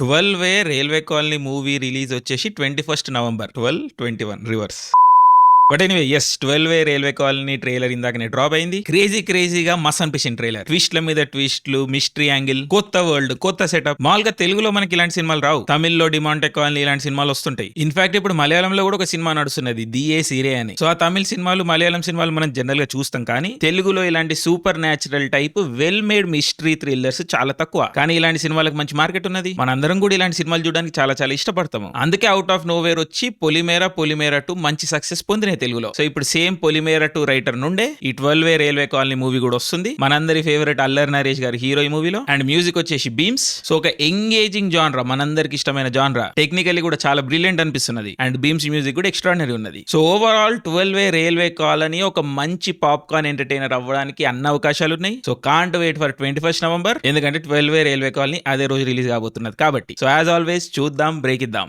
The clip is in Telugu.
12 రైల్వే కాలనీ మూవీ రిలీజ్ వచ్చేసి 21 November 12/21 reverse. But anyway yes 12 Railway Colony trailer ఇందాకనే డ్రాప్ అయింది. క్రేజీగా మస్ అనిపించింది ట్రైలర్. ట్విస్ట్ల మీద ట్విస్ట్లు, మిస్టరీ యాంగిల్, కొత్త వరల్డ్, కొత్త సెటప్. మామూలుగా తెలుగులో మనకి ఇలాంటి సినిమాలు రావు. తమిళ్లో డిమాంటెక్ కాలనీ ఇలాంటి సినిమాలు వస్తుంటాయి. ఇన్ఫాక్ట్ ఇప్పుడు మలయాళంలో కూడా ఒక సినిమా నడుస్తున్నది, దియే సిరే అని. సో ఆ తమిళ సినిమాలు, మలయాళం సినిమాలు మనం జనరల్ గా చూస్తాం, కానీ తెలుగులో ఇలాంటి super natural type well made mystery thrillers చాలా తక్కువ. కానీ ఇలాంటి సినిమాలకు మంచి మార్కెట్ ఉన్నది. మనందరం కూడా ఇలాంటి సినిమాలు చూడడానికి చాలా చాలా ఇష్టపడతాము. అందుకే అవుట్ ఆఫ్ నోవేర్ వచ్చి పొలిమేర 2 మంచి సక్సెస్ పొందిన తెలుగులో. సో ఇప్పుడు సేమ్ పొలిమేర 2 రైటర్ నుండే ఈ 12 రైల్వే కాలనీ మూవీ కూడా వస్తుంది. మనందరి ఫేవరెట్ అల్లరి నరేష్ గారి హీరో ఈ మూవీలో. అండ్ మ్యూజిక్ వచ్చేసి బీమ్స్. సో ఒక ఎంగేజింగ్ జాన్రా, మనందరికి ఇష్టమైన జాన్రా. టెక్నికల్లీ కూడా చాలా బ్రిలియంట్ అనిపిస్తున్నది. అండ్ బీమ్స్ మ్యూజిక్ కూడా ఎక్స్ట్రాడినరీ ఉన్నది. సో ఓవరాల్ 12 రైల్వే కాలనీ ఒక మంచి పాప్కార్న్ ఎంటర్టైనర్ అవ్వడానికి అన్ని అవకాశాలు ఉన్నాయి. So can't wait for 21 November, ఎందుకంటే 12 రైల్వే కాలనీ అదే రోజు రిలీజ్ కాబోతున్నది కాబట్టి. సో యాజ్ ఆల్వేస్ చూద్దాం, బ్రేక్ ఇద్దాం.